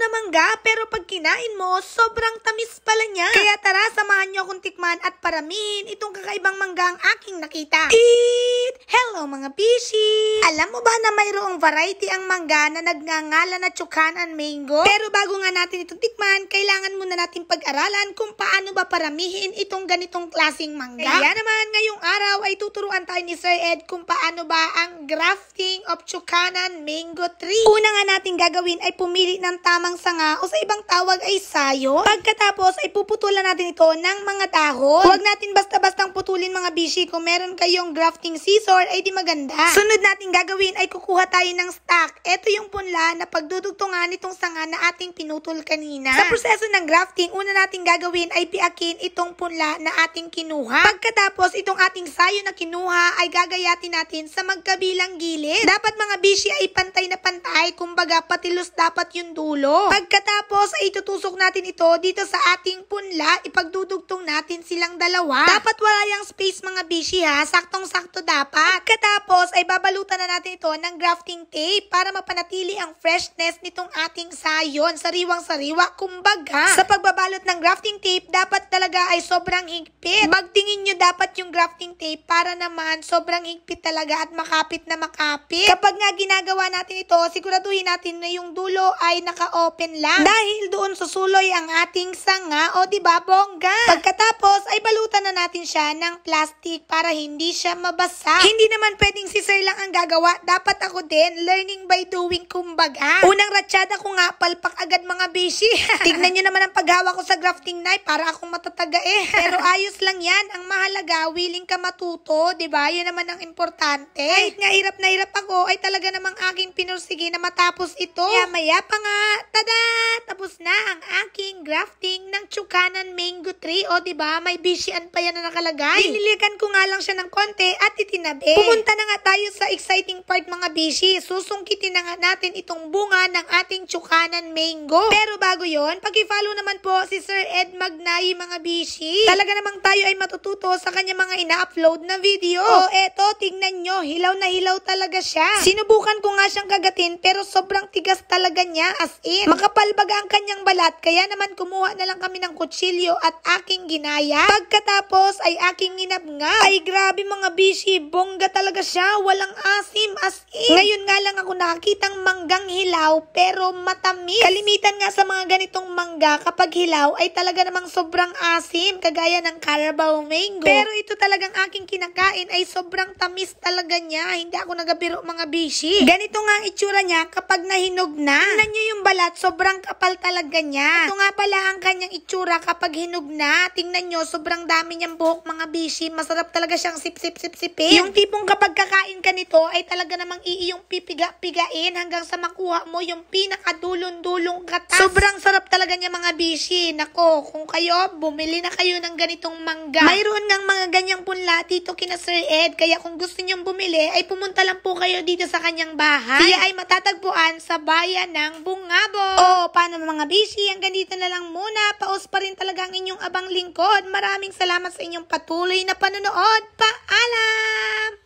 na mangga, pero pag kinain mo, sobrang tamis pala niya. Kaya tara, samahan niyo akong tikman at paramihin itong kakaibang mangga ang aking nakita. Hello mga bishi! Alam mo ba na mayroong variety ang mangga na nagngangalan na Chukanan Mango? Pero bago nga natin itong tikman, kailangan muna natin pag-aralan kung paano ba paramihin itong ganitong klaseng mangga. Kaya naman, ngayong araw ay tuturuan tayo ni Sir Ed kung paano ba ang grafting of Chukanan Mango tree. Una nga natin gagawin ay pumili ng tamang sanga o sa ibang tawag ay sayo. Pagkatapos ay puputulan natin ito ng mga dahon. Huwag natin basta-bastang putulin mga bishi. Kung meron kayong grafting scissor ay di maganda. Sunod natin gagawin ay kukuha tayo ng stock. Ito yung punla na pagdudugtungan nitong sanga na ating pinutol kanina. Sa proseso ng grafting, una natin gagawin ay piakin itong punla na ating kinuha. Pagkatapos itong ating sayo na kinuha ay gagayatin natin sa magkabilang gilid. Dapat mga bishi ay pantay na pantay, kumbaga patilos dapat yung dulo. Pagkatapos ay tutusok natin ito dito sa ating punla, ipagdudugtong natin silang dalawa. Dapat wala yung space mga bishi ha, saktong-sakto dapat. Pagkatapos ay babalutan na natin ito ng grafting tape para mapanatili ang freshness nitong ating sayon, sariwang-sariwa kumbaga. Sa pagbabalot ng grafting tape, dapat talaga ay sobrang higpit. Magtingin nyo dapat yung grafting tape para naman sobrang higpit talaga at makapit na makapit. Kapag nga ginagawa natin ito, siguraduhin natin na yung dulo ay naka-open lang. Dahil doon susuloy ang ating sanga, o diba bongga? Pagkatapos ay balutan na natin siya ng plastic para hindi siya mabasa. Hindi naman pwedeng si Sir lang ang gagawa. Dapat ako din, learning by doing kumbaga. Unang ratsyada ko nga, palpak agad mga bishi. Tignan nyo naman ang paghawa ko sa grafting knife para akong matataga eh. Pero ayos lang yan. Ang mahalaga, willing ka matuto, diba? Yan naman ang importante. Kahit nga hirap na hirap ako, ay talaga namang aking pinursige na matapos ito. Maya pa nga, tada! Tapos na ang aking grafting ng Chukanan Mango tree. O diba, may bishian pa yan na nakalagay. Dinilikan ko nga lang siya ng konti at itinabi. Pumunta na nga tayo sa exciting part mga bishi. Susungkitin na nga natin itong bunga ng ating Chukanan Mango. Pero bago yon, pag-follow naman po si Sir Ed Magnay mga bishi. Talaga namang tayo ay matututo sa kanya mga ina-upload na video. O eto, tignan nyo, hilaw na hilaw talaga siya. Sinubukan ko nga siyang kagatin pero sobrang tigas talaga niya, as in. Makapal baga ang kanyang balat, kaya naman kumuha na lang kami ng kutsilyo at aking ginaya. Pagkatapos ay aking ginabnga. Ay grabe mga bishi, bongga talaga siya, walang asim, as in. Ngayon nga lang ako nakakitang manggang hilaw pero matamis. Kalimitan nga sa mga ganitong mangga kapag hilaw ay talaga namang sobrang asim, kagaya ng Carabao Mango. Pero ito talagang aking kinakain ay sobrang tamis talaga niya. Hindi ako nagabiro mga bishi. Ganito nga ang itsura niya kapag nahinog na. Tingnan nyo yung balat, sobrang kapal talaga niya. Ito nga pala ang kanyang itsura kapag hinog na. Tingnan nyo, sobrang dami niyang buhok mga bishi. Masarap talaga siyang sip-sip-sip-sipin. Yung tipong kapag kakain ka nito ay talaga namang iiyong pipiga-pigain hanggang sa makuha mo yung pinakadulong-dulong katas. Sobrang sarap talaga niya mga bishi. Nako, kung kayo, bumili na kayo ng ganitong mangga. Mayroon ngang mga ganyang punla dito kina Sir Ed. Kaya kung gusto niyong bumili, ay pumunta lang po kayo dito sa kanyang bahay. Siya ay matatagpuan sa bayan ng Bungabo. O, paano mga bishi? Hanggang dito na lang muna. Paus pa rin talaga ang inyong abang lingkod. Maraming salamat sa inyong patuloy na panonood. Paalam!